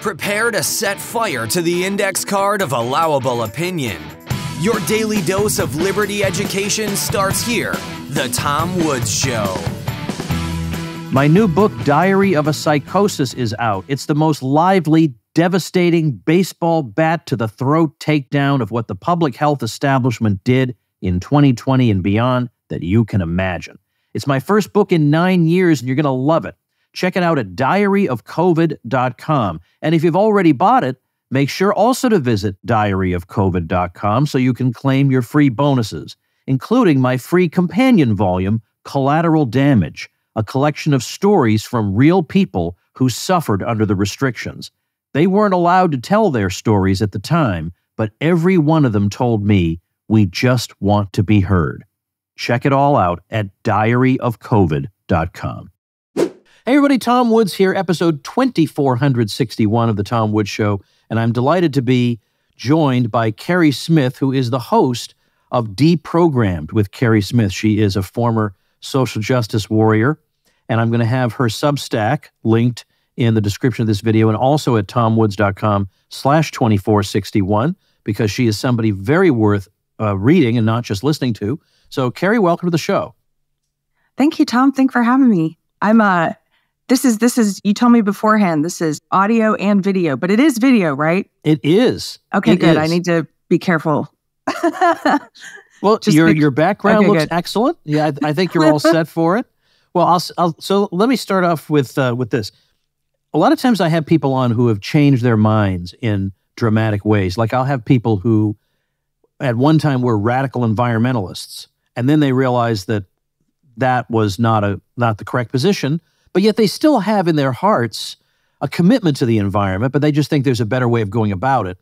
Prepare to set fire to the index card of allowable opinion. Your daily dose of liberty education starts here. The Tom Woods Show. My new book, Diary of a Psychosis, is out. It's the most lively, devastating baseball bat to the throat takedown of what the public health establishment did in 2020 and beyond that you can imagine. It's my first book in 9 years, and you're going to love it. Check it out at diaryofcovid.com. And if you've already bought it, make sure also to visit diaryofcovid.com so you can claim your free bonuses, including my free companion volume, Collateral Damage, a collection of stories from real people who suffered under the restrictions. They weren't allowed to tell their stories at the time, but every one of them told me, we just want to be heard. Check it all out at diaryofcovid.com. Hey everybody, Tom Woods here, episode 2461 of The Tom Woods Show, and I'm delighted to be joined by Keri Smith, who is the host of Deprogrammed with Keri Smith. She is a former social justice warrior, and I'm going to have her Substack linked in the description of this video and also at tomwoods.com/2461, because she is somebody very worth reading and not just listening to. So, Keri, welcome to the show. Thank you, Tom. Thanks for having me. This is, you told me beforehand, this is audio and video, but it is video, right? It is. Okay, good. I need to be careful. Well, your background looks excellent. Yeah, I think you're all set for it. Well, so let me start off with this. A lot of times I have people on who have changed their minds in dramatic ways. Like I'll have people who at one time were radical environmentalists, and then they realized that was not the correct position, but yet they still have in their hearts a commitment to the environment, but they just think there's a better way of going about it.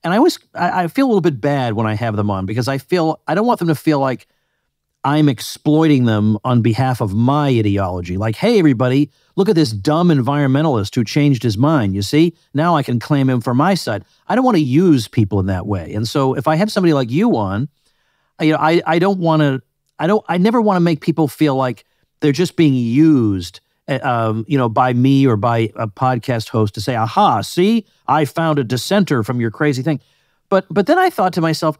And I feel a little bit bad when I have them on, because I don't want them to feel like I'm exploiting them on behalf of my ideology. Like, hey, everybody, look at this dumb environmentalist who changed his mind. You see, now I can claim him for my side. I don't want to use people in that way. And so if I have somebody like you on, I never want to make people feel like they're just being used, by me or by a podcast host to say, aha, see, I found a dissenter from your crazy thing. But then I thought to myself,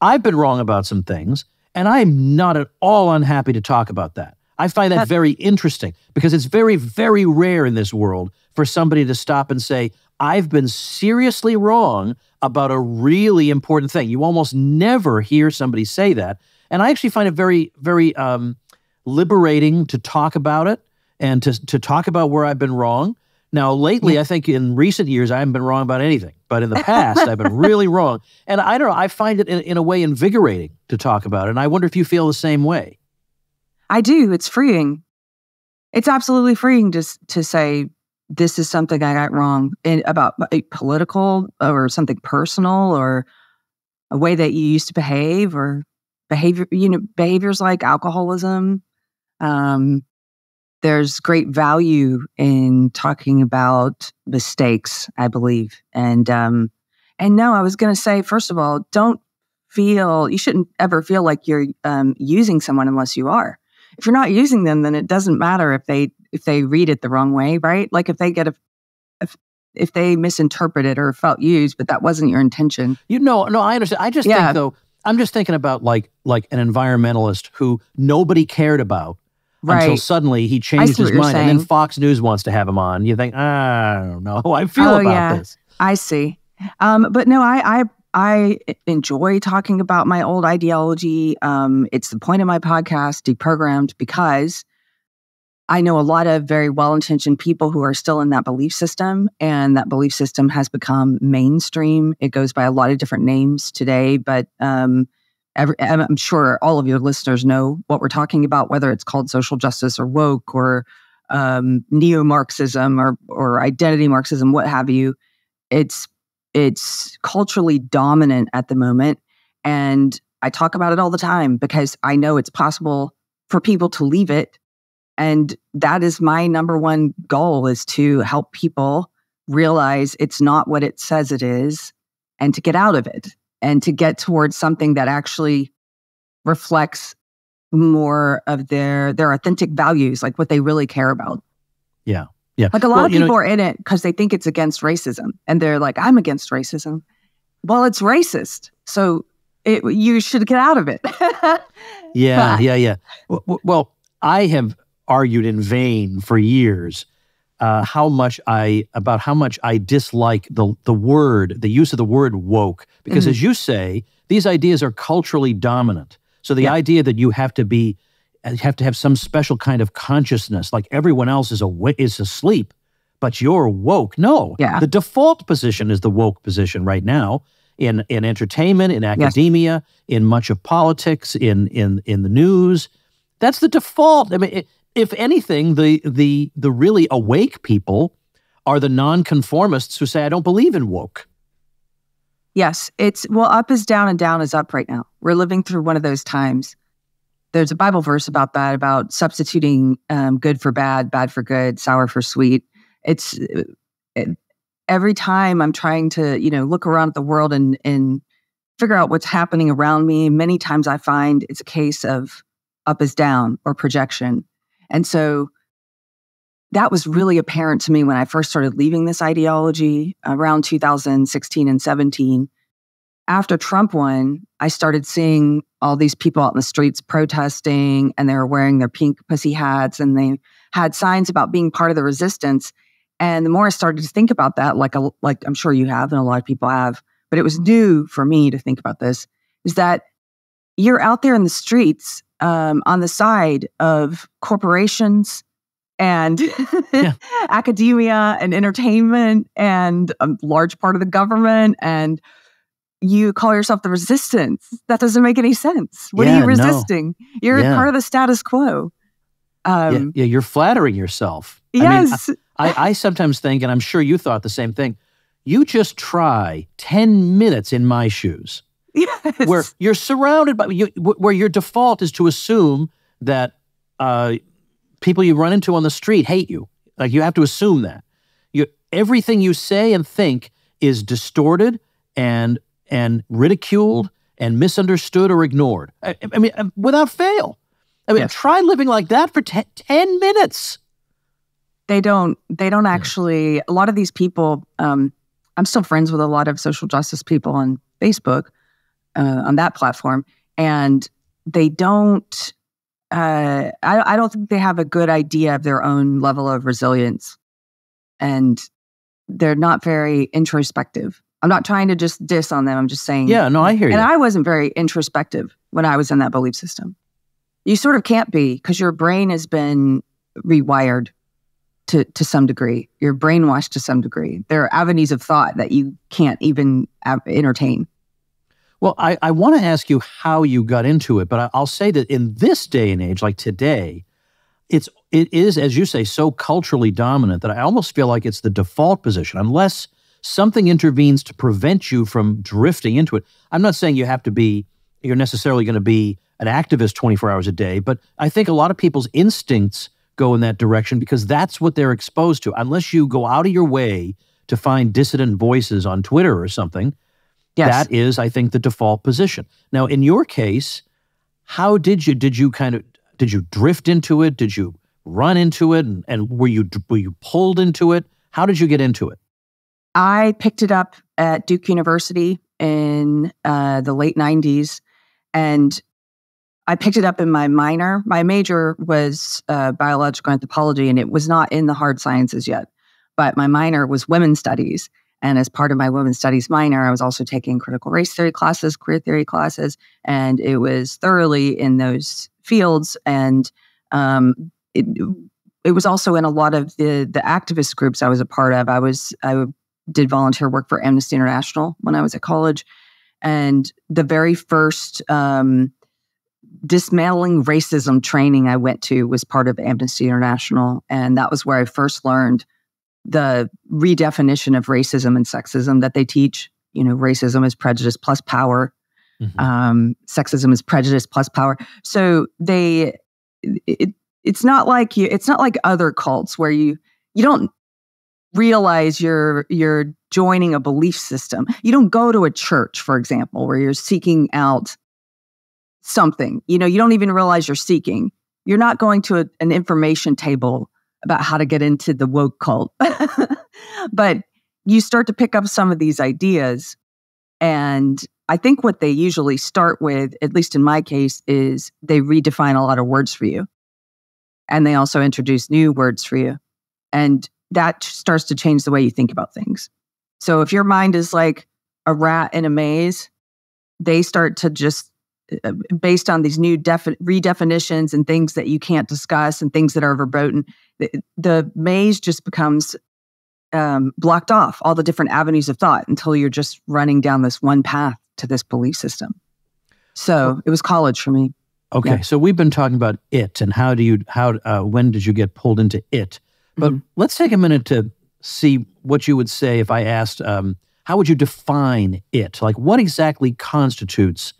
I've been wrong about some things, and I'm not at all unhappy to talk about that. I find that very interesting, because it's very, very rare in this world for somebody to stop and say, I've been seriously wrong about a really important thing. You almost never hear somebody say that. And I actually find it very, very liberating to talk about it and to talk about where I've been wrong. Now, lately, I think in recent years, I haven't been wrong about anything. But in the past, I've been really wrong. And I don't know, I find it in a way invigorating to talk about it. And I wonder if you feel the same way. I do. It's freeing. It's absolutely freeing to say, this is something I got wrong about a political or something personal or a way that you used to behave or behaviors like alcoholism. There's great value in talking about mistakes, I believe. And no, I was going to say, first of all, you shouldn't ever feel like you're using someone unless you are. If you're not using them, then it doesn't matter if they read it the wrong way, right? Like if they if they misinterpret it or felt used, but that wasn't your intention. No, I understand. I just think though, I'm just thinking about like an environmentalist who nobody cared about until suddenly he changed his mind, and then Fox News wants to have him on. You think, I don't know how I feel about this. I see. But no, I enjoy talking about my old ideology. It's the point of my podcast, Deprogrammed, because I know a lot of very well-intentioned people who are still in that belief system, and that belief system has become mainstream. It goes by a lot of different names today, but I'm sure all of your listeners know what we're talking about, whether it's called social justice or woke or neo-Marxism or identity Marxism, what have you. It's culturally dominant at the moment, and I talk about it all the time because I know it's possible for people to leave it. And that is my number one goal, is to help people realize it's not what it says it is, and to get out of it and to get towards something that actually reflects more of their authentic values, like what they really care about. Yeah. Yeah. Like a lot of people are in it because they think it's against racism. And they're like, I'm against racism. Well, it's racist. So you should get out of it. Yeah. Well, I have argued in vain for years how much I dislike the use of the word woke. Because as you say, these ideas are culturally dominant. So the idea that you have to have some special kind of consciousness, like everyone else is asleep, but you're woke. No, the default position is the woke position right now in entertainment, in academia, in much of politics, in the news. That's the default. I mean, if anything, the really awake people are the nonconformists who say, I don't believe in woke. Yes, up is down and down is up right now. We're living through one of those times. There's a Bible verse about that, about substituting good for bad, bad for good, sour for sweet. Every time I'm trying to, look around at the world and figure out what's happening around me, many times I find it's a case of up is down or projection. And so that was really apparent to me when I first started leaving this ideology around 2016 and 17. After Trump won, I started seeing all these people out in the streets protesting, and they were wearing their pink pussy hats, and they had signs about being part of the resistance. And the more I started to think about that, like I'm sure you have, and a lot of people have, but it was new for me to think about this, is that you're out there in the streets on the side of corporations and academia and entertainment and a large part of the government, and you call yourself the resistance. That doesn't make any sense. What are you resisting? No. You're part of the status quo. You're flattering yourself. Yes. I sometimes think, and I'm sure you thought the same thing, you just try 10 minutes in my shoes. Yes. Where you're surrounded by, where your default is to assume that people you run into on the street hate you. Like, you have to assume that. Everything you say and think is distorted and ridiculed and misunderstood or ignored. I mean, without fail. I mean, try living like that for 10 minutes. They don't actually, a lot of these people, I'm still friends with a lot of social justice people on Facebook, on that platform, and they don't, I don't think they have a good idea of their own level of resilience, and they're not very introspective. I'm not trying to just diss on them. I'm just saying. Yeah, no, I hear you. And I wasn't very introspective when I was in that belief system. You sort of can't be, because your brain has been rewired to some degree. You're brainwashed to some degree. There are avenues of thought that you can't even entertain. Well, I want to ask you how you got into it, but I'll say that in this day and age, like today, it is, as you say, so culturally dominant that I almost feel like it's the default position, unless something intervenes to prevent you from drifting into it. I'm not saying you're necessarily going to be an activist 24 hours a day, but I think a lot of people's instincts go in that direction because that's what they're exposed to. Unless you go out of your way to find dissident voices on Twitter or something, that is, I think, the default position. Now, in your case, how did you drift into it? Did you run into it? And were you pulled into it? How did you get into it? I picked it up at Duke University in the late 90s, and I picked it up in my minor. My major was biological anthropology, and it was not in the hard sciences yet. But my minor was women's studies. And as part of my women's studies minor, I was also taking critical race theory classes, queer theory classes, and it was thoroughly in those fields. And it was also in a lot of the activist groups I was a part of. I did volunteer work for Amnesty International when I was at college. And the very first dismantling racism training I went to was part of Amnesty International. And that was where I first learned the redefinition of racism and sexism that they teach. You know, racism is prejudice plus power. Mm-hmm. Sexism is prejudice plus power. So it's not like other cults where you don't realize you're joining a belief system. You don't go to a church, for example, where you're seeking out something. You know, you don't even realize you're seeking. You're not going to an information table about how to get into the woke cult. But you start to pick up some of these ideas. And I think what they usually start with, at least in my case, is they redefine a lot of words for you. And they also introduce new words for you. And that starts to change the way you think about things. So if your mind is like a rat in a maze, they start to just, based on these new redefinitions and things that you can't discuss and things that are verboten, the maze just becomes blocked off, all the different avenues of thought, until you're just running down this one path to this belief system. So it was college for me. Okay, yeah. So we've been talking about it and when did you get pulled into it? But let's take a minute to see what you would say if I asked, how would you define it? Like, what exactly constitutes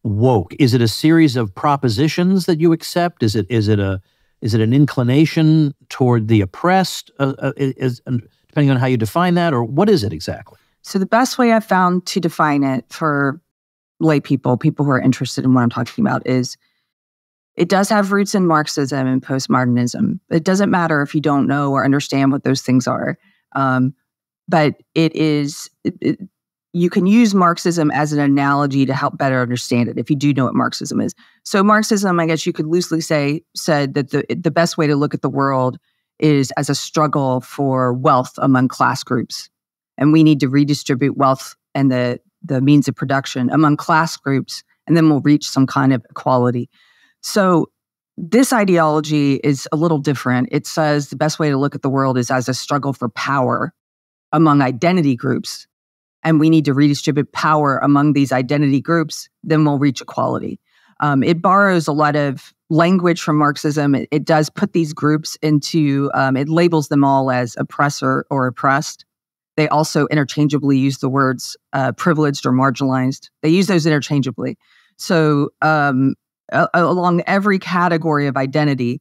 woke? Is it a series of propositions that you accept? Is it an inclination toward the oppressed? Depending on how you define that, or what is it exactly? So the best way I've found to define it for lay people who are interested in what I'm talking about, is it does have roots in Marxism and postmodernism. It doesn't matter if you don't know or understand what those things are. But it is, you can use Marxism as an analogy to help better understand it if you do know what Marxism is. So Marxism, I guess you could loosely say, said that the best way to look at the world is as a struggle for wealth among class groups. And we need to redistribute wealth and the means of production among class groups, and then we'll reach some kind of equality. So this ideology is a little different. It says the best way to look at the world is as a struggle for power among identity groups. And we need to redistribute power among these identity groups, then we'll reach equality. It borrows a lot of language from Marxism. It does put these groups into, it labels them all as oppressor or oppressed. They also interchangeably use the words privileged or marginalized. They use those interchangeably. So along every category of identity,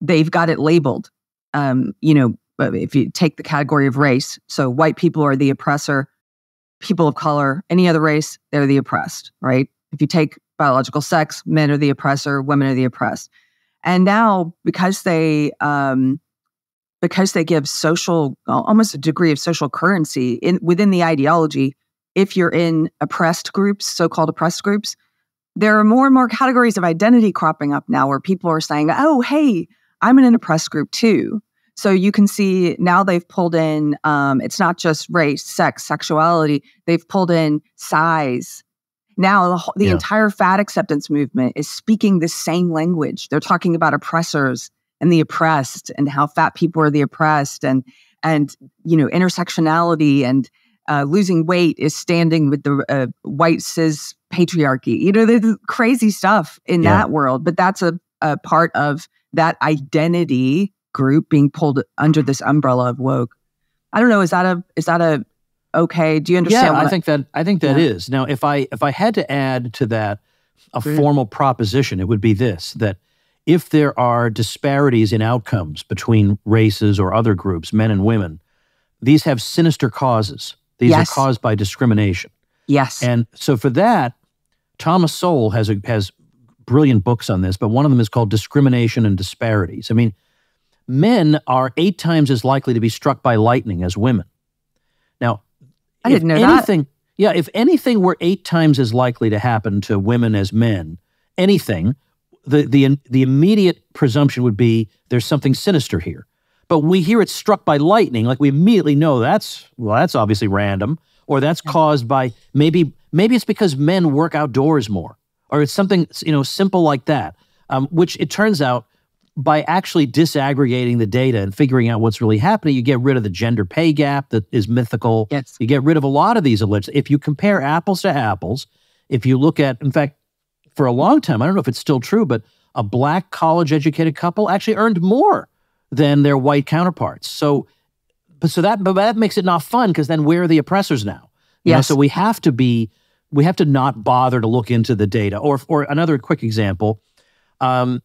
they've got it labeled. If you take the category of race, so white people are the oppressor, people of color, any other race, they're the oppressed, right? If you take biological sex, men are the oppressor, women are the oppressed. And now, because they give social, almost a degree of social currency within the ideology, if you're in oppressed groups, so-called oppressed groups, there are more and more categories of identity cropping up now where people are saying, oh, hey, I'm in an oppressed group too. So you can see now they've pulled in, it's not just race, sex, sexuality, they've pulled in size. Now the entire fat acceptance movement is speaking the same language. They're talking about oppressors and the oppressed, and how fat people are the oppressed, and intersectionality and losing weight is standing with the white cis patriarchy. There's crazy stuff in that world, but that's a part of that identity group being pulled under this umbrella of woke. I don't know. Is that a okay? Do you understand? Yeah, I think that is. Now, if I had to add to that a formal proposition, it would be this: that if there are disparities in outcomes between races or other groups, men and women, these have sinister causes. These are caused by discrimination. Yes. And so for that, Thomas Sowell has brilliant books on this, but one of them is called Discrimination and Disparities. I mean, men are 8 times as likely to be struck by lightning as women. Now, I didn't know that. Yeah, if anything were 8 times as likely to happen to women as men, anything, the immediate presumption would be there's something sinister here. But when we hear it's struck by lightning, like we immediately know that's obviously random, or that's caused by maybe it's because men work outdoors more, or it's something simple like that. Which it turns out, by actually disaggregating the data and figuring out what's really happening, you get rid of the gender pay gap that is mythical. Yes. You get rid of a lot of these alleged. If you compare apples to apples, if you look at, in fact, for a long time, I don't know if it's still true, but a black college-educated couple actually earned more than their white counterparts. But that makes it not fun, because then we're the oppressors now. Yes. So we have to not bother to look into the data. Or another quick example, blacks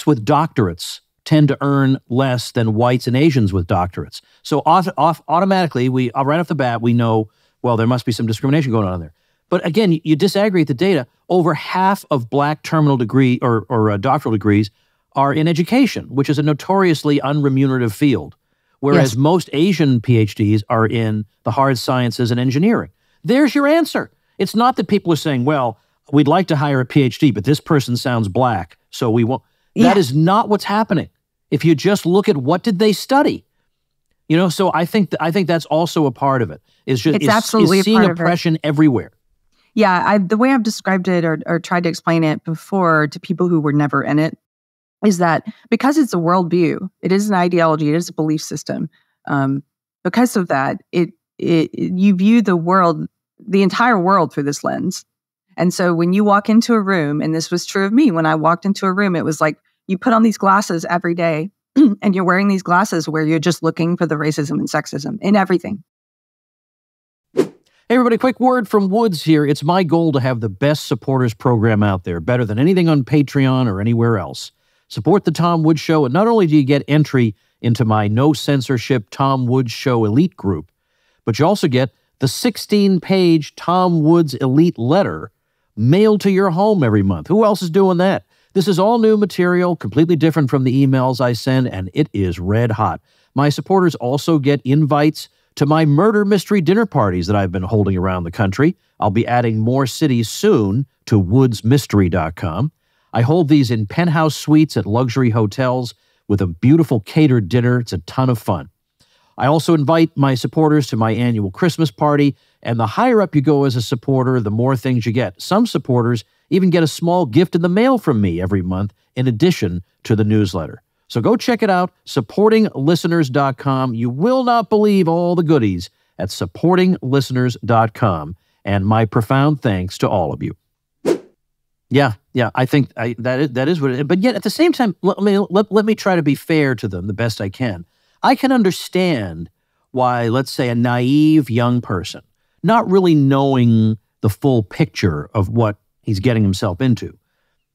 with doctorates tend to earn less than whites and Asians with doctorates. So automatically, right off the bat, we know, well, there must be some discrimination going on there. But again, you disaggregate the data. Over half of black terminal degree or doctoral degrees are in education, which is a notoriously unremunerative field, whereas most Asian PhDs are in the hard sciences and engineering. There's your answer. It's not that people are saying, well, we'd like to hire a PhD, but this person sounds black, so we won't. That is not what's happening. If you just look at what did they study, so I think that's also a part of it. It's absolutely seeing oppression everywhere. Yeah, the way I've described it or tried to explain it before to people who were never in it is that because it's a worldview, it is an ideology, it is a belief system. Because of that, you view the world, the entire world, through this lens. And so when you walk into a room, and this was true of me, when I walked into a room, it was like you put on these glasses every day, and you're wearing these glasses where you're just looking for the racism and sexism in everything. Hey, everybody, quick word from Woods here. It's my goal to have the best supporters program out there, better than anything on Patreon or anywhere else. Support the Tom Woods Show, and not only do you get entry into my no censorship Tom Woods Show elite group, but you also get the 16-page Tom Woods elite letter mailed to your home every month. Who else is doing that? This is all new material, completely different from the emails I send, and it is red hot. My supporters also get invites to my murder mystery dinner parties that I've been holding around the country. I'll be adding more cities soon to woodsmystery.com. I hold these in penthouse suites at luxury hotels with a beautiful catered dinner. It's a ton of fun. I also invite my supporters to my annual Christmas party, and the higher up you go as a supporter, the more things you get. Some supporters even get a small gift in the mail from me every month in addition to the newsletter. So go check it out, supportinglisteners.com. You will not believe all the goodies at supportinglisteners.com, and my profound thanks to all of you. Yeah, I think that is what it is. But yet at the same time, let me try to be fair to them the best I can. I can understand why, let's say, a naive young person, not really knowing the full picture of what he's getting himself into,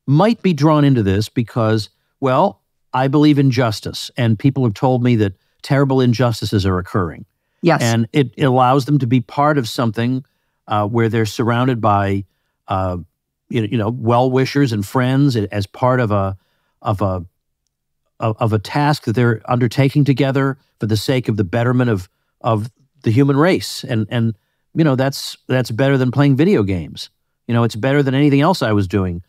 might be drawn into this because, well, I believe in justice, and people have told me that terrible injustices are occurring. Yes. And it allows them to be part of something where they're surrounded by well-wishers and friends as part of a task that they're undertaking together for the sake of the betterment of the human race. And that's better than playing video games. It's better than anything else I was doing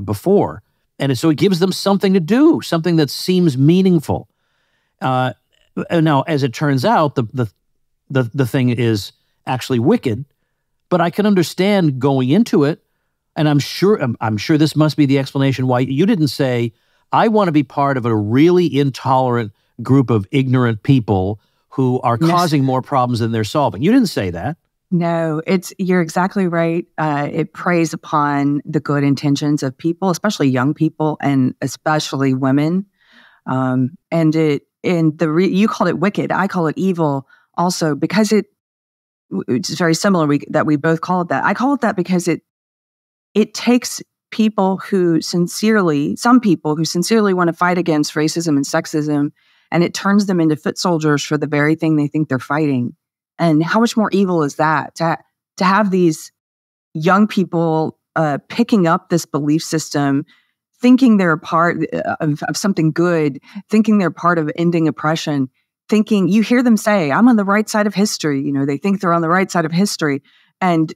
before. And so it gives them something to do, something that seems meaningful. And now, as it turns out, the thing is actually wicked, but I can understand going into it. And I'm sure this must be the explanation why you didn't say, I want to be part of a really intolerant group of ignorant people who are causing more problems than they're solving. You didn't say that. No, you're exactly right. It preys upon the good intentions of people, especially young people and especially women. You called it wicked. I call it evil also because it's very similar that we both call it that. I call it that because it takes some people who sincerely want to fight against racism and sexism, and it turns them into foot soldiers for the very thing they think they're fighting. And how much more evil is that? To have these young people picking up this belief system, thinking they're a part of something good, thinking they're part of ending oppression, thinking, you hear them say, I'm on the right side of history. They think they're on the right side of history. And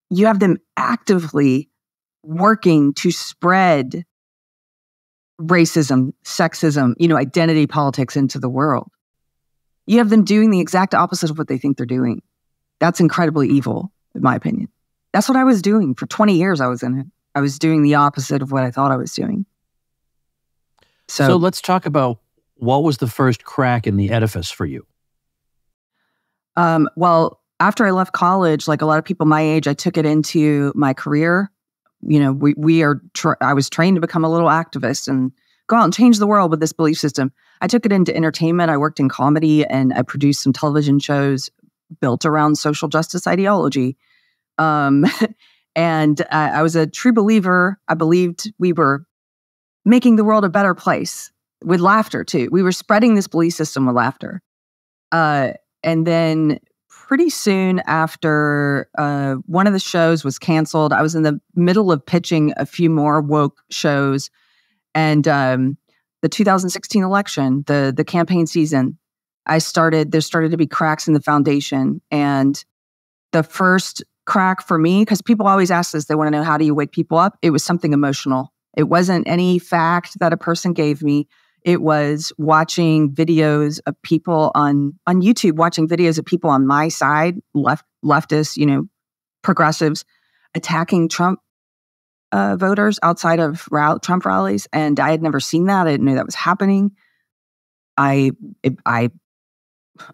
you have them actively working to spread racism, sexism, identity politics into the world. You have them doing the exact opposite of what they think they're doing. That's incredibly evil, in my opinion. That's what I was doing. For 20 years, I was in it. I was doing the opposite of what I thought I was doing. So let's talk about what was the first crack in the edifice for you? Well, after I left college, like a lot of people my age, I took it into my career. I was trained to become a little activist and go out and change the world with this belief system. I took it into entertainment. I worked in comedy and I produced some television shows built around social justice ideology. And I was a true believer. I believed we were making the world a better place with laughter too. We were spreading this belief system with laughter. And then pretty soon after one of the shows was canceled, I was in the middle of pitching a few more woke shows. And the 2016 election, the campaign season, there started to be cracks in the foundation. And the first crack for me, because people always ask this, they want to know, how do you wake people up? It was something emotional. It wasn't any fact that a person gave me. It was watching videos of people on YouTube, watching videos of people on my side, leftists, progressives, attacking Trump voters outside of Trump rallies. And I had never seen that. I didn't know that was happening. I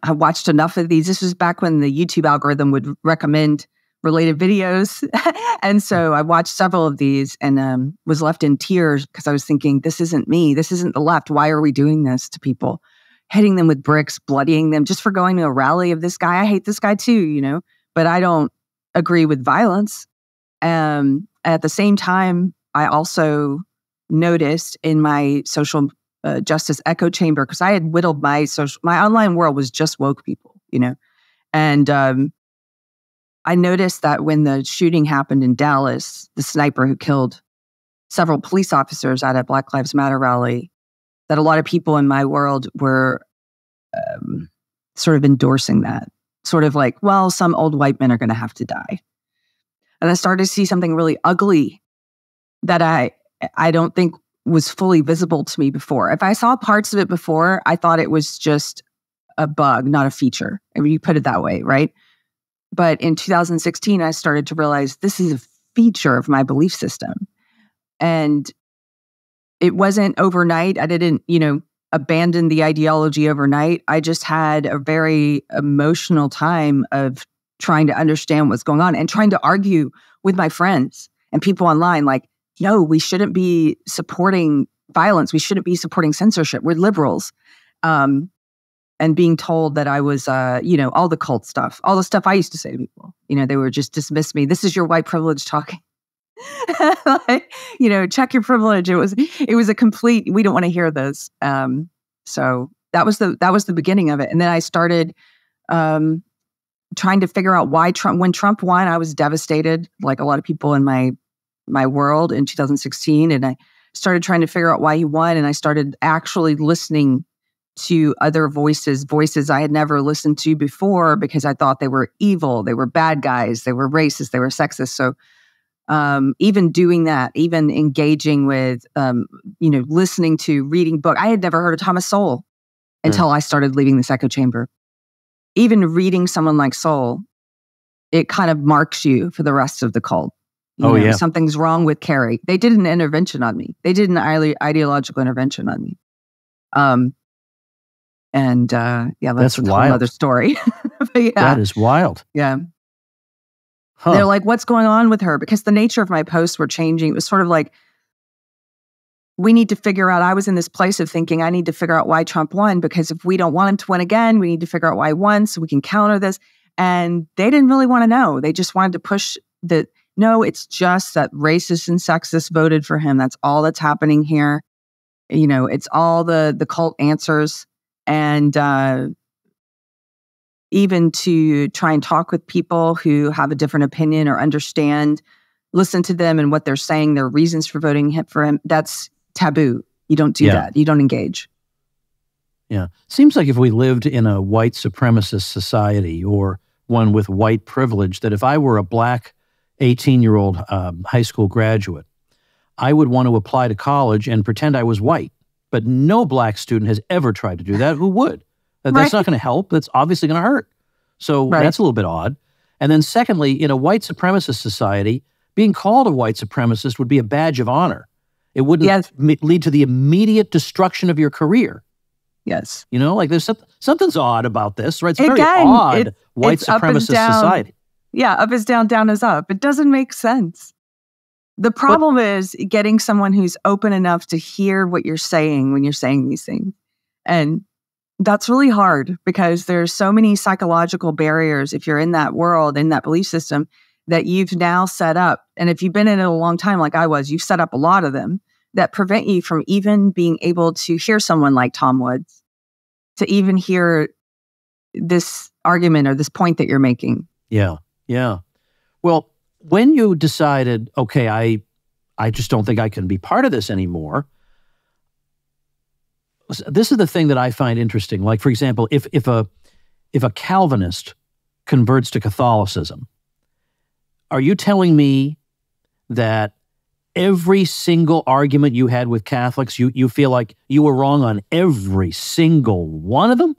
watched enough of these. This was back when the YouTube algorithm would recommend related videos. And so I watched several of these and was left in tears because I was thinking, this isn't me. This isn't the left. Why are we doing this to people? Hitting them with bricks, bloodying them just for going to a rally of this guy. I hate this guy too, but I don't agree with violence. At the same time, I also noticed in my social justice echo chamber, because I had whittled my online world was just woke people, and I noticed that when the shooting happened in Dallas, the sniper who killed several police officers at a Black Lives Matter rally, that a lot of people in my world were sort of endorsing that, sort of like, well, some old white men are going to have to die. And I started to see something really ugly that I don't think was fully visible to me before. If I saw parts of it before, I thought it was just a bug, not a feature. I mean, you put it that way, right? But in 2016, I started to realize this is a feature of my belief system. And it wasn't overnight. I didn't, abandon the ideology overnight. I just had a very emotional time of trying to understand what's going on and trying to argue with my friends and people online, like, no, we shouldn't be supporting violence. We shouldn't be supporting censorship. We're liberals. And being told that I was, all the cult stuff, all the stuff I used to say to people, they would just dismiss me. This is your white privilege talking. Check your privilege. It was a complete, we don't want to hear this. So that was the beginning of it. And then I started trying to figure out why when Trump won, I was devastated, like a lot of people in my world in 2016. And I started trying to figure out why he won. And I started actually listening to other voices I had never listened to before because I thought they were evil, they were bad guys, they were racist, they were sexist. So even doing that, even engaging with, listening to, reading book. I had never heard of Thomas Sowell until I started leaving this echo chamber. Even reading someone like Sowell, it kind of marks you for the rest of the cult. Something's wrong with Keri. They did an intervention on me. They did an ideological intervention on me. That's a whole other story. That is wild. Yeah. Huh. They're like, what's going on with her? Because the nature of my posts were changing. It was sort of like, we need to figure out, I was in this place of thinking, I need to figure out why Trump won, because if we don't want him to win again, we need to figure out why he won so we can counter this. And they didn't really want to know. They just wanted to push no, it's just that racist and sexist voted for him. That's all that's happening here. It's all the cult answers. And even to try and talk with people who have a different opinion or understand, listen to them and what they're saying, their reasons for voting for him, that's taboo. You don't do that. You don't engage. Yeah. Seems like if we lived in a white supremacist society or one with white privilege, that if I were a black 18-year-old high school graduate, I would want to apply to college and pretend I was white. But no black student has ever tried to do that. Who would? That's not going to help. That's obviously going to hurt. So that's a little bit odd. And then secondly, in a white supremacist society, being called a white supremacist would be a badge of honor. It wouldn't lead to the immediate destruction of your career. Yes. There's something's odd about this, right? It's very odd white supremacist society. Yeah, up is down, down is up. It doesn't make sense. The problem is getting someone who's open enough to hear what you're saying when you're saying these things. And that's really hard because there's so many psychological barriers if you're in that world, in that belief system, that you've now set up. And if you've been in it a long time like I was, you've set up a lot of them that prevent you from even being able to hear someone like Tom Woods, to even hear this argument or this point that you're making. Yeah, yeah. Well, when you decided, okay, I just don't think I can be part of this anymore, This is the thing that I find interesting. Like, for example, if a Calvinist converts to Catholicism, are you telling me that every single argument you had with Catholics, you feel like you were wrong on every single one of them?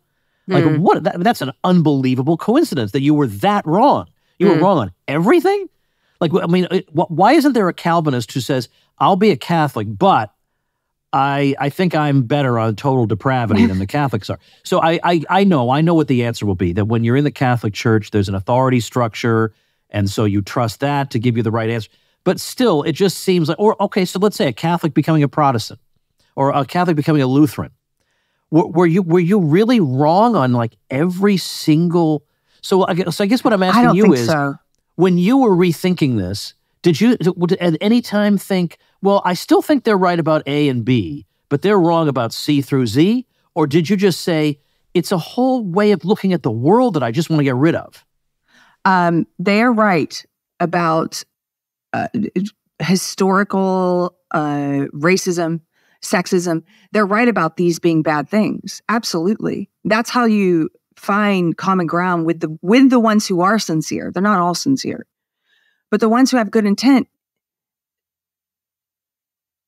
Like, what? That's an unbelievable coincidence that you were that wrong. You were wrong on everything? Like, I mean, why isn't there a Calvinist who says, I'll be a Catholic, but I think I'm better on total depravity than the Catholics are. So I know what the answer will be, that when you're in the Catholic Church, there's an authority structure, and so you trust that to give you the right answer. But still, it just seems like, or okay, so let's say a Catholic becoming a Protestant, or a Catholic becoming a Lutheran. Were you really wrong on like every single? So I guess what I'm asking you is, when you were rethinking this, did you at any time think, well, I still think they're right about A and B, but they're wrong about C through Z? Or did you just say, it's a whole way of looking at the world that I just want to get rid of? They are right about historical racism, sexism. They're right about these being bad things. Absolutely. That's how you find common ground with the ones who are sincere. They're not all sincere. But the ones who have good intent,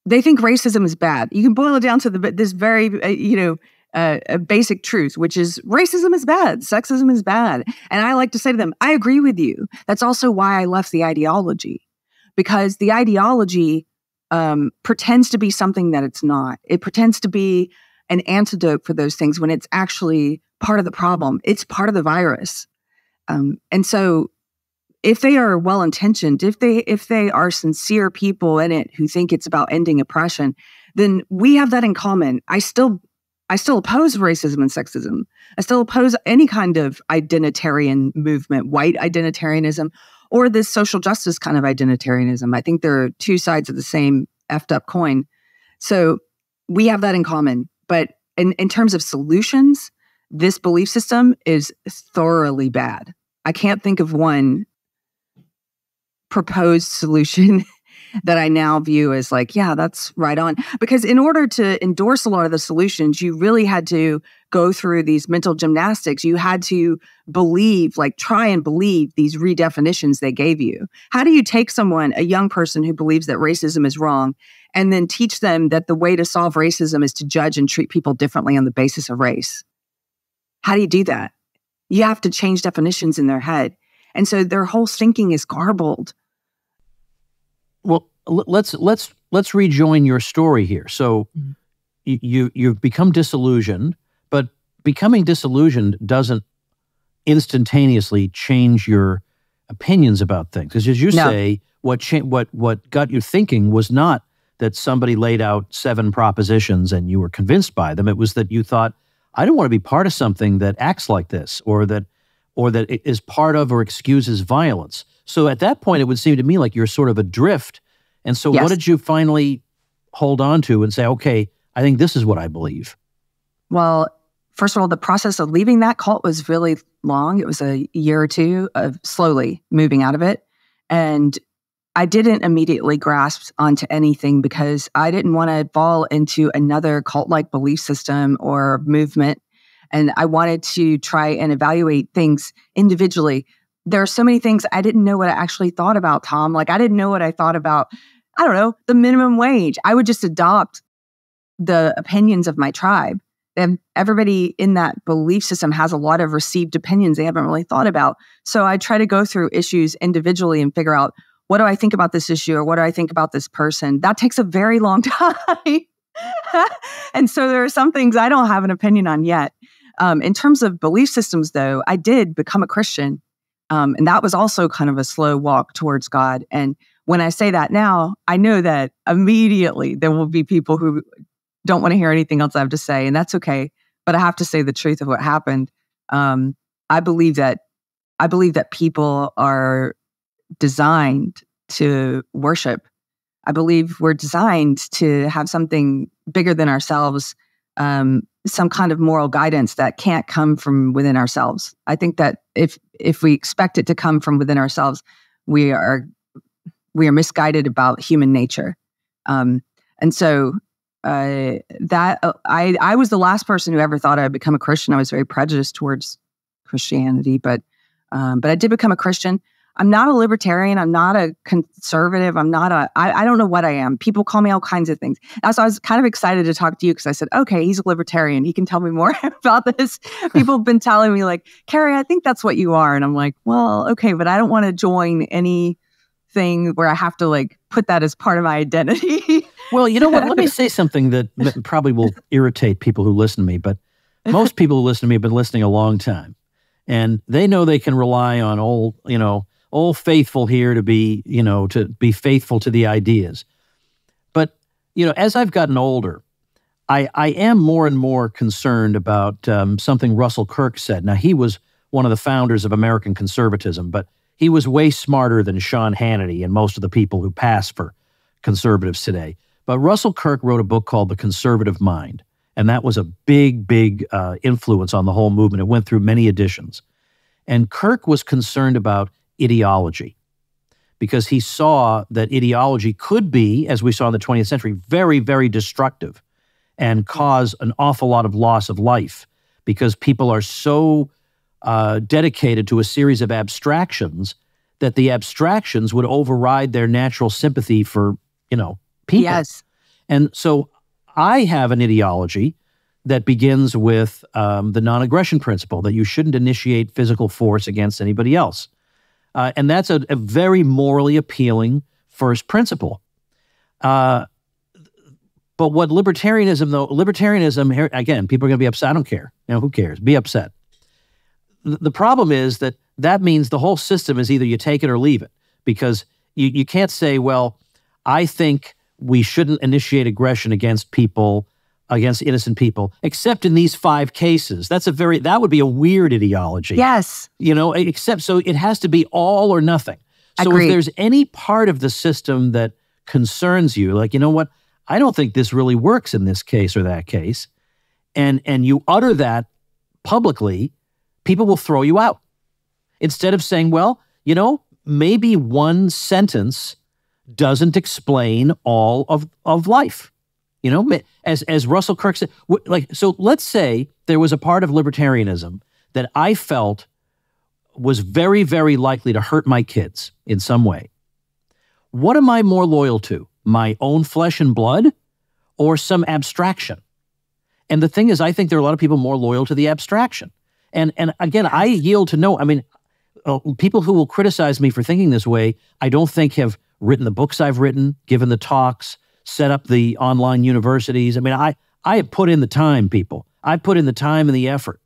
they think racism is bad. You can boil it down to this very, a basic truth, which is racism is bad, sexism is bad. And I like to say to them, I agree with you. That's also why I left the ideology, because the ideology pretends to be something that it's not. It pretends to be an antidote for those things when it's actually part of the problem. It's part of the virus. And so if they are well-intentioned, if they are sincere people in it who think it's about ending oppression, then we have that in common. I still oppose racism and sexism. I still oppose any kind of identitarian movement, white identitarianism, or this social justice kind of identitarianism. I think there are two sides of the same effed up coin. So we have that in common. But in terms of solutions, this belief system is thoroughly bad. I can't think of one proposed solution that I now view as like, yeah, that's right on. Because in order to endorse a lot of the solutions, you really had to go through these mental gymnastics. You had to try and believe these redefinitions they gave you. How do you take someone, a young person who believes that racism is wrong, and then teach them that the way to solve racism is to judge and treat people differently on the basis of race? How do you do that? You have to change definitions in their head. And so their whole thinking is garbled. Well, let's rejoin your story here. So you've become disillusioned, but becoming disillusioned doesn't instantaneously change your opinions about things. Because as you say, what got you thinking was not that somebody laid out 7 propositions and you were convinced by them. It was that you thought, I don't want to be part of something that acts like this, or that it is part of or excuses violence. So at that point, it would seem to me like you're sort of adrift. And so what did you finally hold on to and say, okay, I think this is what I believe? Well, first of all, the process of leaving that cult was really long. It was a year or two of slowly moving out of it. And I didn't immediately grasp onto anything because I didn't want to fall into another cult-like belief system or movement. And I wanted to try and evaluate things individually. There are so many things I didn't know what I actually thought about, Tom. Like, I didn't know what I thought about, I don't know, the minimum wage. I would just adopt the opinions of my tribe. And everybody in that belief system has a lot of received opinions they haven't really thought about. So I try to go through issues individually and figure out, what do I think about this issue, or what do I think about this person? That takes a very long time. And so there are some things I don't have an opinion on yet. In terms of belief systems, though, I did become a Christian. And that was also kind of a slow walk towards God. And when I say that now, I know that immediately there will be people who don't want to hear anything else I have to say. And that's okay. But I have to say the truth of what happened. I believe that people are designed to worship. I believe we're designed to have something bigger than ourselves, some kind of moral guidance that can't come from within ourselves. I think that if we expect it to come from within ourselves, we are misguided about human nature. And so I was the last person who ever thought I'd become a Christian. I was very prejudiced towards Christianity, but I did become a Christian. I'm not a libertarian. I'm not a conservative. I don't know what I am. People call me all kinds of things. So I was kind of excited to talk to you because I said, okay, he's a libertarian. He can tell me more about this. People have been telling me like, Keri, I think that's what you are. And I'm like, well, okay, but I don't want to join anything where I have to like put that as part of my identity. Well, you know what? Let me say something that probably will irritate people who listen to me, but most people who listen to me have been listening a long time. And they know they can rely on old faithful here to be faithful to the ideas. But, as I've gotten older, I am more and more concerned about something Russell Kirk said. Now, he was one of the founders of American conservatism, but he was way smarter than Sean Hannity and most of the people who pass for conservatives today. But Russell Kirk wrote a book called The Conservative Mind, and that was a big, big influence on the whole movement. It went through many editions. And Kirk was concerned about ideology because he saw that ideology could be, as we saw in the 20th century, very, very destructive and cause an awful lot of loss of life because people are so dedicated to a series of abstractions that the abstractions would override their natural sympathy for, people. Yes. And so I have an ideology that begins with the non-aggression principle, that you shouldn't initiate physical force against anybody else. And that's a very morally appealing first principle. But what libertarianism, here, again, people are going to be upset. I don't care. Who cares? Be upset. The problem is that means the whole system is either you take it or leave it, because you can't say, well, I think we shouldn't initiate aggression against innocent people, except in these 5 cases. That would be a weird ideology. Yes. Except so it has to be all or nothing. So Agreed. If there's any part of the system that concerns you, like, you know what, I don't think this really works in this case or that case, and you utter that publicly, people will throw you out. Instead of saying, well, maybe one sentence doesn't explain all of life. As Russell Kirk said, so let's say there was a part of libertarianism that I felt was very, very likely to hurt my kids in some way. What am I more loyal to? My own flesh and blood or some abstraction? And the thing is, I think there are a lot of people more loyal to the abstraction. And again, I yield to no. I mean, people who will criticize me for thinking this way, I don't think have written the books I've written, given the talks, set up the online universities. I mean, I have put in the time, people. I put in the time and the effort.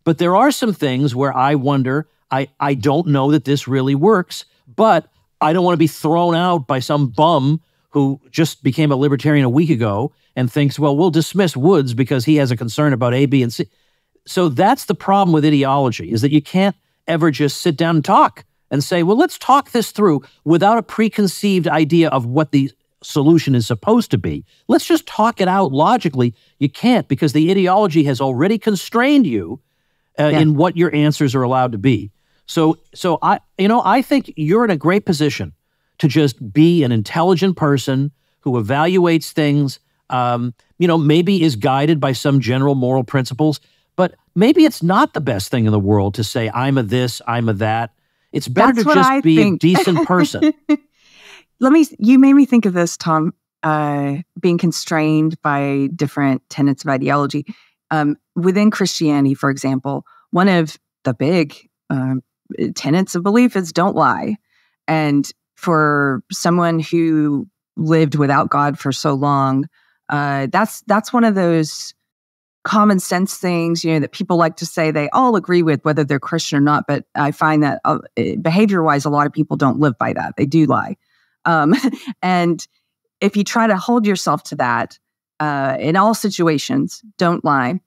But there are some things where I wonder, I don't know that this really works, but I don't want to be thrown out by some bum who just became a libertarian a week ago and thinks, well, we'll dismiss Woods because he has a concern about A, B, and C. So that's the problem with ideology, is that you can't ever just sit down and talk and say, well, let's talk this through without a preconceived idea of what the solution is supposed to be. Let's just talk it out logically. You can't, because the ideology has already constrained you in what your answers are allowed to be. So I think you're in a great position to just be an intelligent person who evaluates things, maybe is guided by some general moral principles, but maybe it's not the best thing in the world to say, I'm a this, I'm a that. It's better to just be a decent person. You made me think of this, Tom, being constrained by different tenets of ideology. Within Christianity, for example, one of the big tenets of belief is don't lie. And for someone who lived without God for so long, that's one of those common sense things, that people like to say they all agree with, whether they're Christian or not. But I find that behavior-wise, a lot of people don't live by that. They do lie. And if you try to hold yourself to that, in all situations, don't lie.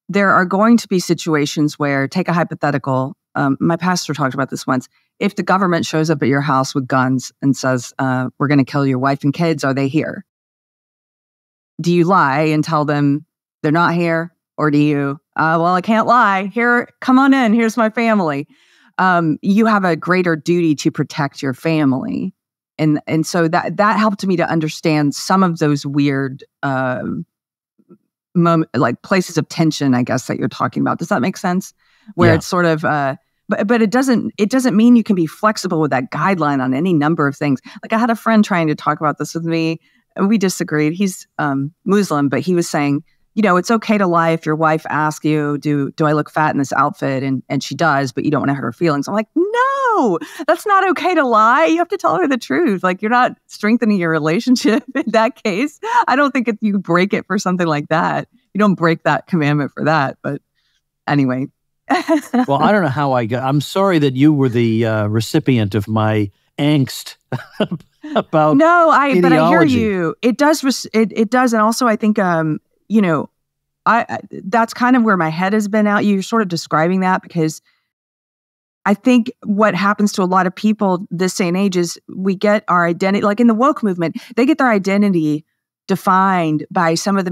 There are going to be situations where, take a hypothetical, my pastor talked about this once. If the government shows up at your house with guns and says, we're going to kill your wife and kids, are they here? Do you lie and tell them they're not here? Or do you, well, I can't lie. Here, come on in. Here's my family. You have a greater duty to protect your family And so that helped me to understand some of those weird like places of tension, I guess, that you're talking about. Does that make sense? Where it's sort of but it doesn't mean you can be flexible with that guideline on any number of things. Like I had a friend trying to talk about this with me, and we disagreed. He's Muslim, but he was saying, it's okay to lie if your wife asks you, do I look fat in this outfit? And she does, but you don't want to hurt her feelings. I'm like, no, that's not okay to lie. You have to tell her the truth. Like, you're not strengthening your relationship in that case. I don't think you break it for something like that. You don't break that commandment for that. But anyway. Well, I don't know how I'm sorry that you were the recipient of my angst about ideology. But I hear you. It does. It does. And also I think, that's kind of where my head has been out. You're sort of describing that, because I think what happens to a lot of people this day and age is we get our identity, like in the woke movement, they get their identity defined by some of the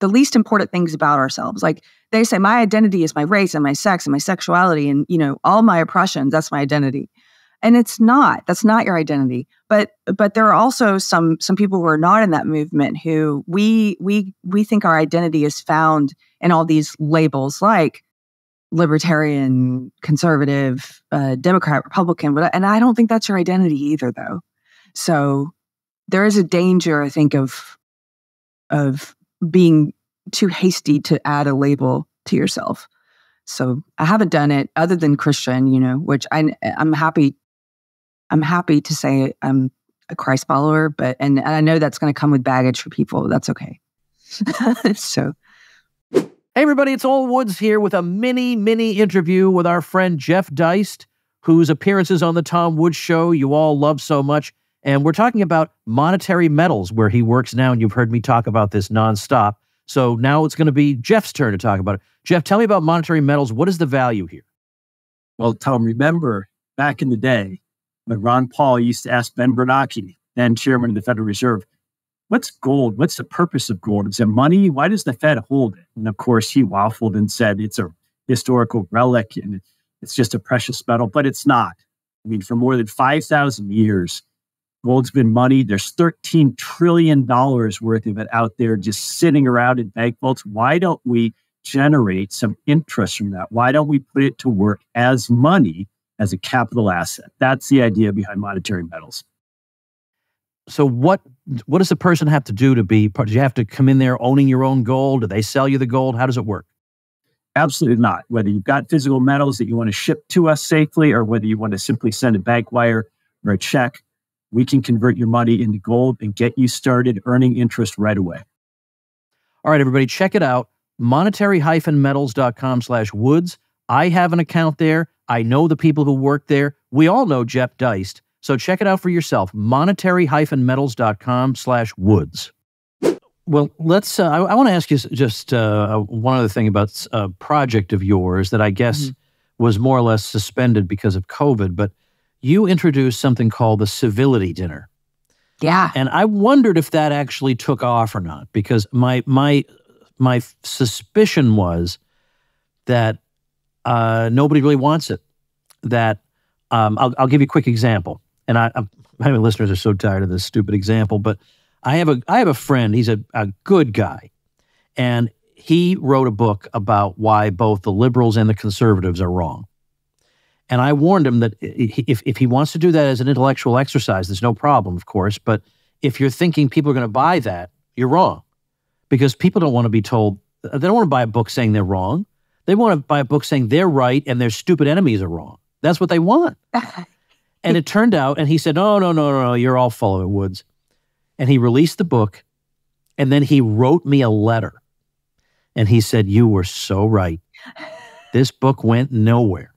least important things about ourselves. Like they say, my identity is my race and my sex and my sexuality and, all my oppressions, that's my identity. And that's not your identity. But there are also some people who are not in that movement who we think our identity is found in all these labels like libertarian, conservative, Democrat, Republican, and I don't think that's your identity either, though. So there is a danger, I think, of being too hasty to add a label to yourself. So I haven't done it other than Christian, which I'm happy to say I'm a Christ follower, and I know that's going to come with baggage for people. That's okay. So. Hey everybody, it's Old Woods here with a mini interview with our friend Jeff Deist, whose appearances on the Tom Woods Show you all love so much. And we're talking about monetary metals, where he works now, and you've heard me talk about this nonstop. So now it's going to be Jeff's turn to talk about it. Jeff, tell me about monetary metals. What is the value here? Well, Tom, remember back in the day when Ron Paul used to ask Ben Bernanke, then chairman of the Federal Reserve, what's gold? What's the purpose of gold? Is it money? Why does the Fed hold it? And of course, he waffled and said it's a historical relic and it's just a precious metal, but it's not. I mean, for more than 5,000 years, gold's been money. There's $13 trillion worth of it out there just sitting around in bank vaults. Why don't we generate some interest from that? Why don't we put it to work as money, as a capital asset? That's the idea behind monetary metals. So what does a person have to do to be part? Do you have to come in there owning your own gold? Do they sell you the gold? How does it work? Absolutely not. Whether you've got physical metals that you want to ship to us safely, or whether you want to simply send a bank wire or a check, we can convert your money into gold and get you started earning interest right away. All right, everybody, check it out. monetary-metals.com/woods. I have an account there. I know the people who work there. We all know Jeff Deist. So check it out for yourself. monetary-metals.com/woods. Well, let's. I want to ask you just one other thing about a project of yours that I guess was more or less suspended because of COVID. But you introduced something called the Civility Dinner. Yeah, and I wondered if that actually took off or not, because my suspicion was that nobody really wants it. That I'll give you a quick example. And my listeners are so tired of this stupid example, but I have a friend. He's a good guy, and he wrote a book about why both the liberals and the conservatives are wrong. And I warned him that if he wants to do that as an intellectual exercise, there's no problem, of course. But if you're thinking people are going to buy that, you're wrong, because people don't want to be told. They don't want to buy a book saying they're wrong. They want to buy a book saying they're right and their stupid enemies are wrong. That's what they want. And it turned out, and he said, no, you're all full of it, Woods. And he released the book, and then he wrote me a letter. And he said, you were so right. This book went nowhere.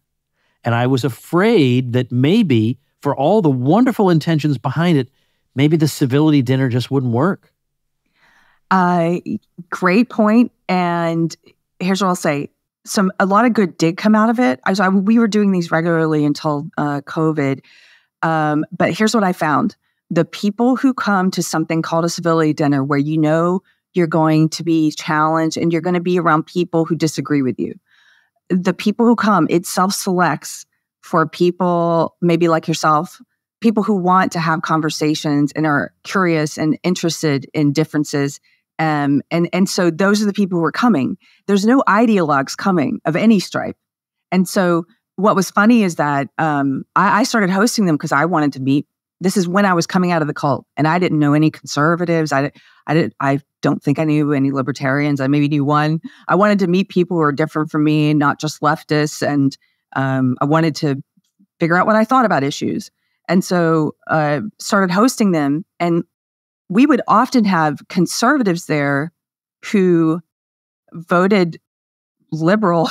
And I was afraid that maybe, for all the wonderful intentions behind it, maybe the Civility Dinner just wouldn't work. Great point. And here's what I'll say. A lot of good did come out of it. We were doing these regularly until COVID. But here's what I found. The people who come to something called a Civility Dinner, where you know you're going to be challenged and you're going to be around people who disagree with you. The people who come, it self-selects for people maybe like yourself, people who want to have conversations and are curious and interested in differences. And so those are the people who are coming. There's no ideologues coming of any stripe. And so what was funny is that I started hosting them because I wanted to meet. This is when I was coming out of the cult, and I didn't know any conservatives. I don't think I knew any libertarians. I maybe knew one. I wanted to meet people who are different from me, not just leftists. And I wanted to figure out what I thought about issues. And so started hosting them. And we would often have conservatives there who voted liberal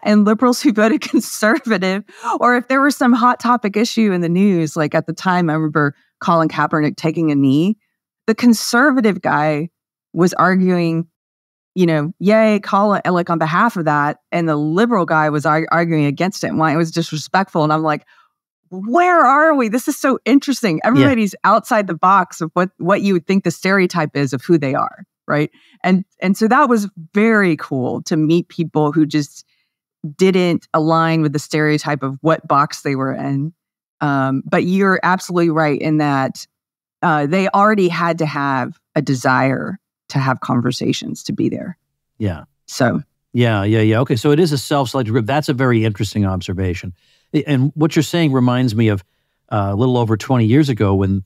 and liberals who voted conservative, or if there was some hot topic issue in the news, like at the time, I remember Colin Kaepernick taking a knee. The conservative guy was arguing, yay, Colin, like on behalf of that. And the liberal guy was arguing against it and why it was disrespectful. And I'm like, where are we? This is so interesting. Everybody's outside the box of what you would think the stereotype is of who they are, right? And so that was very cool to meet people who just didn't align with the stereotype of what box they were in. But you're absolutely right in that they already had to have a desire to have conversations to be there. Yeah. So. Yeah. Okay, so it is a self-selected group. That's a very interesting observation. And what you're saying reminds me of a little over 20 years ago when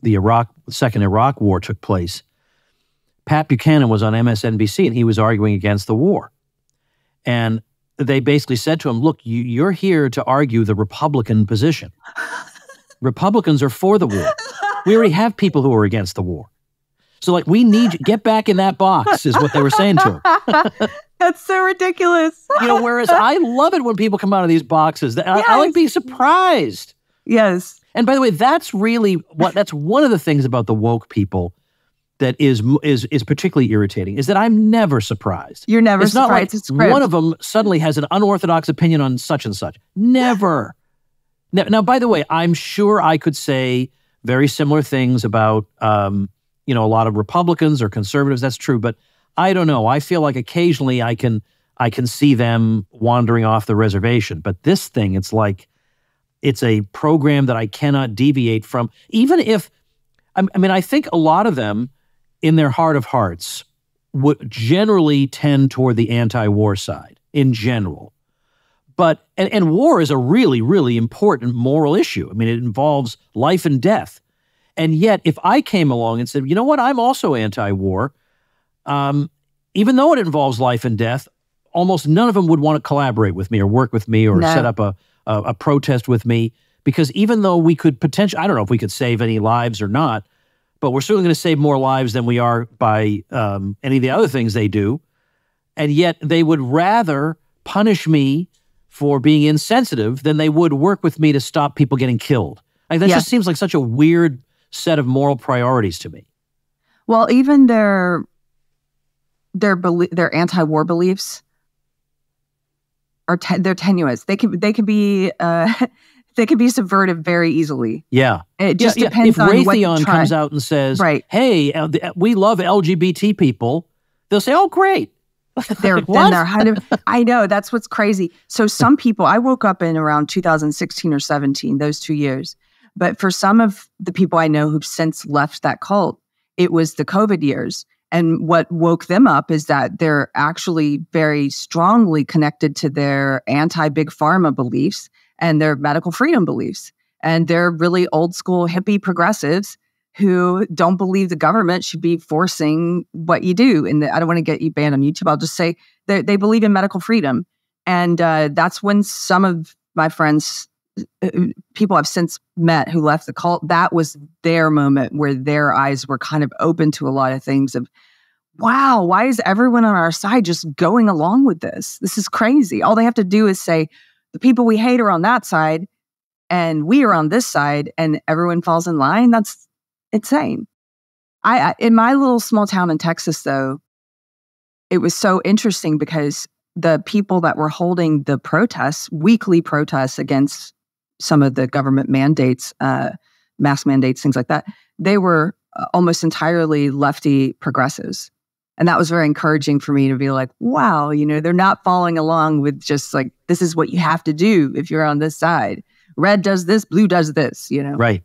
the Second Iraq War took place. Pat Buchanan was on MSNBC and he was arguing against the war. And they basically said to him, look, you're here to argue the Republican position. Republicans are for the war. We already have people who are against the war. So we need you, get back in that box is what they were saying to him. That's so ridiculous. Whereas I love it when people come out of these boxes. I like being surprised. Yes. And by the way, that's one of the things about the woke people that is particularly irritating is that I'm never surprised. You're never surprised. Not like it's script. One of them suddenly has an unorthodox opinion on such and such. Never. Now, by the way, I'm sure I could say very similar things about a lot of Republicans or conservatives. That's true, but I don't know. I feel like occasionally I can see them wandering off the reservation. But this thing, it's a program that I cannot deviate from. Even if, I think a lot of them, in their heart of hearts, would generally tend toward the anti-war side in general. But, and war is a really, really important moral issue. It involves life and death. And yet, if I came along and said, you know what, I'm also anti-war, even though it involves life and death, almost none of them would want to collaborate with me or work with me or set up a protest with me. Because even though we could potentially, I don't know if we could save any lives or not, but we're certainly going to save more lives than we are by any of the other things they do. And yet they would rather punish me for being insensitive than they would work with me to stop people getting killed. That just seems like such a weird set of moral priorities to me. Well, even their anti-war beliefs are they're tenuous. They can be they can be subverted very easily. Yeah, it just depends on what you try. If Raytheon comes out and says, right. "Hey, we love LGBT people," they'll say, "Oh, great." I know, that's what's crazy. So some people, I woke up in around 2016 or 17, those 2 years. But for some of the people I know who've since left that cult, it was the COVID years. And what woke them up is that they're actually very strongly connected to their anti-big pharma beliefs and their medical freedom beliefs. And they're really old school hippie progressives who don't believe the government should be forcing what you do. And I don't want to get you banned on YouTube. I'll just say they believe in medical freedom. And that's when some of my friends, people I've since met who left the cult, that was their moment where their eyes were kind of open to a lot of things of, wow, why is everyone on our side just going along with this? This is crazy. All they have to do is say, the people we hate are on that side and we are on this side and everyone falls in line. That's insane. I in my little small town in Texas, though, it was so interesting because the people that were holding the protests, weekly protests against some of the government mandates, mask mandates, things like that, they were almost entirely lefty progressives. And that was very encouraging for me to be like, wow, they're not following along with just like, this is what you have to do if you're on this side, red does this, blue does this, Right.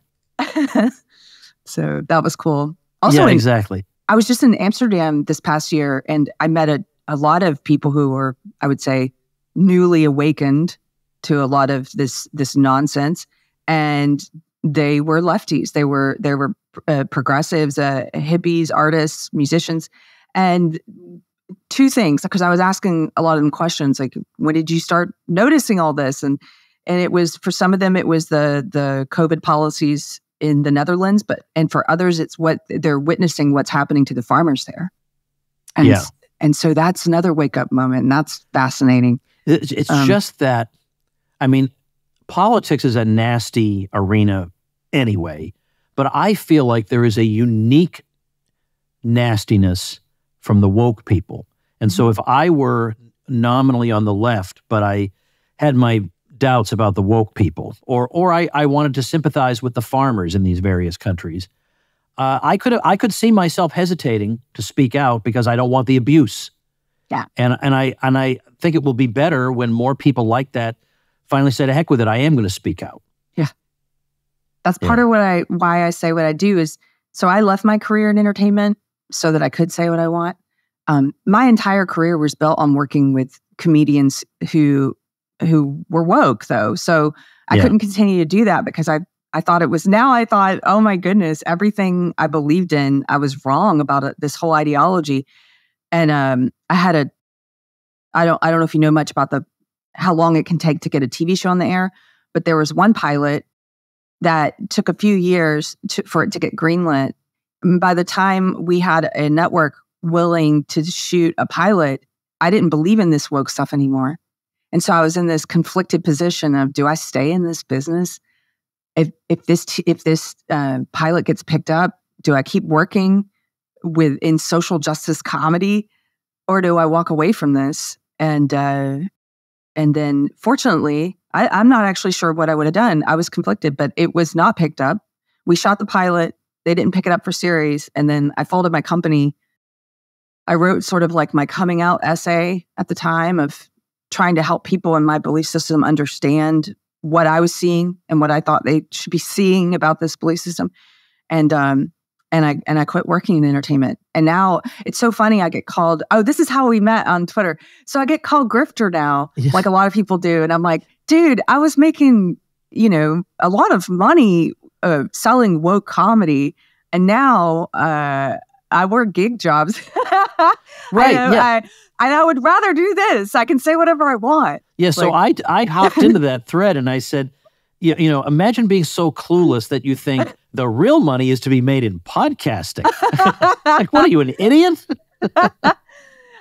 So that was cool. Also, exactly. I was just in Amsterdam this past year, and I met a lot of people who were, I would say, newly awakened to a lot of this nonsense, and they were lefties. They were progressives, hippies, artists, musicians, and two things, because I was asking a lot of them questions like, when did you start noticing all this? And it was, for some of them, it was the COVID policies in the Netherlands, and for others, it's what they're witnessing, what's happening to the farmers there. And so that's another wake up moment, and that's fascinating. It's just that, I mean, politics is a nasty arena anyway, but I feel like there is a unique nastiness from the woke people. And so if I were nominally on the left, but I had my doubts about the woke people, or I wanted to sympathize with the farmers in these various countries, I could see myself hesitating to speak out because I don't want the abuse. Yeah. And I think it will be better when more people like that finally say, to heck with it, I am going to speak out. Yeah. That's part of why I say what I do is, so I left my career in entertainment so that I could say what I want. My entire career was built on working with comedians who were woke, though. So I couldn't continue to do that because I thought oh my goodness, everything I believed in, I was wrong about this whole ideology. And I don't know if you know much about how long it can take to get a TV show on the air, but there was one pilot that took a few years for it to get greenlit. By the time we had a network willing to shoot a pilot, I didn't believe in this woke stuff anymore. And so I was in this conflicted position of, do I stay in this business? If this pilot gets picked up, do I keep working in social justice comedy, or do I walk away from this? And then fortunately, I'm not actually sure what I would have done. I was conflicted, but it was not picked up. We shot the pilot. They didn't pick it up for series. And then I folded my company. I wrote sort of like my coming out essay at the time of trying to help people in my belief system understand what I was seeing and what I thought they should be seeing about this belief system. And I quit working in entertainment. And now it's so funny. I get called, this is how we met on Twitter. So I get called grifter now, like a lot of people do. And I'm like, dude, I was making, a lot of money selling woke comedy. And now I work gig jobs. Right. I would rather do this. I can say whatever I want. Yeah. So I hopped into that thread and I said, imagine being so clueless that you think the real money is to be made in podcasting. Like, what are you, an idiot?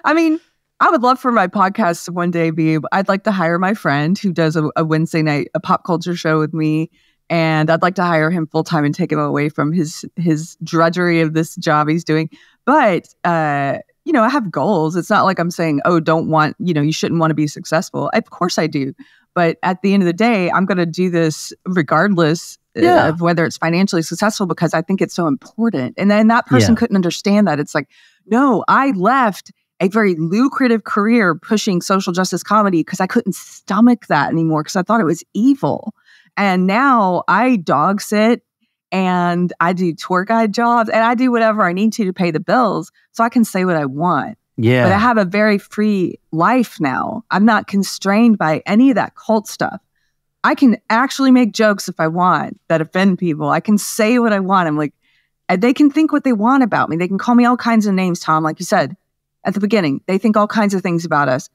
I mean, I would love for my podcast to one day I'd like to hire my friend who does a Wednesday night, a pop culture show with me. And I'd like to hire him full time and take him away from his drudgery of this job he's doing. But, I have goals. It's not like I'm saying, you shouldn't want to be successful. Of course I do. But at the end of the day, I'm going to do this regardless of whether it's financially successful because I think it's so important. And then that person couldn't understand that. It's like, no, I left a very lucrative career pushing social justice comedy because I couldn't stomach that anymore because I thought it was evil. And now I dog sit and I do tour guide jobs and I do whatever I need to pay the bills so I can say what I want. Yeah. But I have a very free life now. I'm not constrained by any of that cult stuff. I can actually make jokes if I want that offend people. I can say what I want. I'm like, they can think what they want about me. They can call me all kinds of names, Tom, like you said at the beginning. They think all kinds of things about us.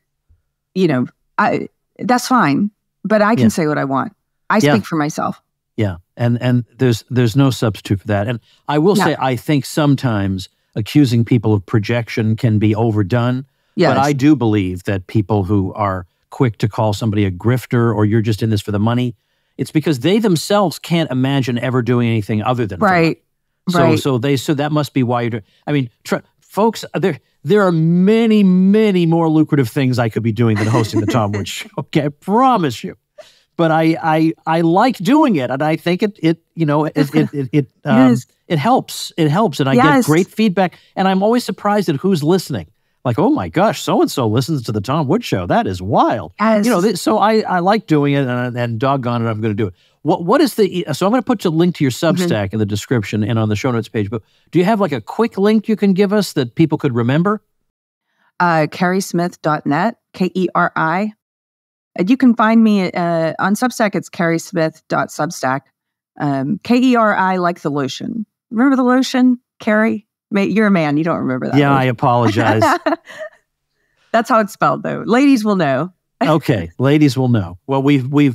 That's fine. But I can say what I want. I speak for myself. Yeah. And there's no substitute for that. And I will say, I think sometimes accusing people of projection can be overdone. Yes. But I do believe that people who are quick to call somebody a grifter or you're just in this for the money, it's because they themselves can't imagine ever doing anything other than right. So that must be why you're doing. I mean, folks, there are many, many more lucrative things I could be doing than hosting the Tom Woods Show. Okay, I promise you. But I like doing it, and I think it helps. It helps, and I get great feedback. And I'm always surprised at who's listening. like, oh my gosh, so-and-so listens to the Tom Woods Show. That is wild. Yes. So I like doing it, and doggone it, I'm going to do it. What is so I'm going to put a link to your Substack in the description and on the show notes page, but do you have like a quick link you can give us that people could remember? KeriSmith.net, Keri. You can find me on Substack. It's kerismith.substack. Keri like the lotion. Remember the lotion, Keri? You're a man. You don't remember that. Yeah, I apologize. That's how it's spelled, though. Ladies will know. Okay, ladies will know. Well,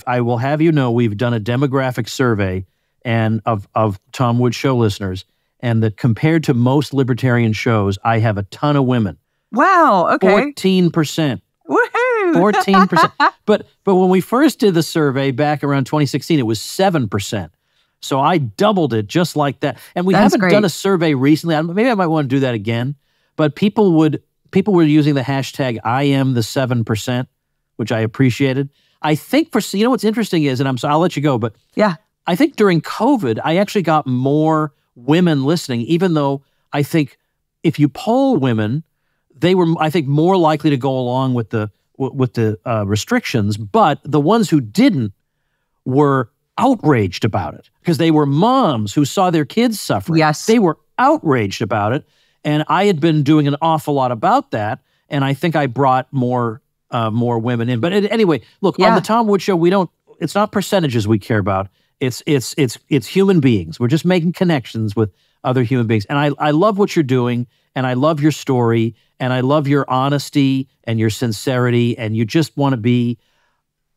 I will have you know, we've done a demographic survey and of Tom Woods Show listeners, and that compared to most libertarian shows, I have a ton of women. Wow. Okay. 14%. Woohoo! 14%. But when we first did the survey back around 2016, it was 7%. So I doubled it just like that. And we haven't done a survey recently. Maybe I might want to do that again. But people were using the hashtag I am the 7%, which I appreciated. I think what's interesting is, and I'll let you go, but yeah, I think during COVID, I actually got more women listening, even though I think if you poll women, they were, I think, more likely to go along with the restrictions. But the ones who didn't were outraged about it because they were moms who saw their kids suffering. Yes. They were outraged about it. And I had been doing an awful lot about that. And I think I brought more women in. But anyway, look, on the Tom Woods Show, it's not percentages we care about. It's human beings. We're just making connections with other human beings. And I love what you're doing, and I love your story, and I love your honesty and your sincerity, and you just want to be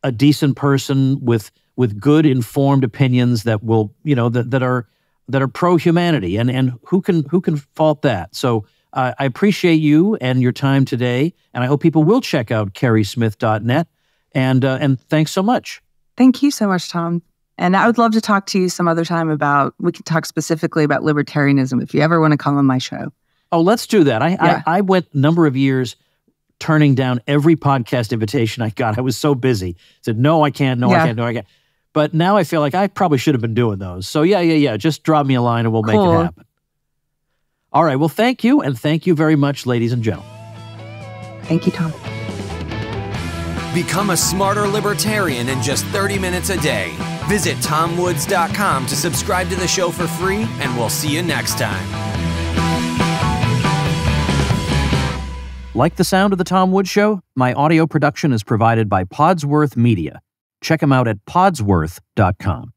a decent person with good informed opinions that will, that are pro-humanity, and who can fault that? So I appreciate you and your time today, and I hope people will check out kerismith.net, and thanks so much. Thank you so much, Tom. And I would love to talk to you some other time we can talk specifically about libertarianism if you ever want to come on my show. Oh, let's do that. I went a number of years turning down every podcast invitation I got. I was so busy. I said, no, I can't, I can't. But now I feel like I probably should have been doing those. So yeah. Just drop me a line and we'll make it happen. All right. Well, thank you. And thank you very much, ladies and gentlemen. Thank you, Tom. Become a smarter libertarian in just 30 minutes a day. Visit TomWoods.com to subscribe to the show for free, and we'll see you next time. Like the sound of The Tom Woods Show? My audio production is provided by Podsworth Media. Check them out at podsworth.com.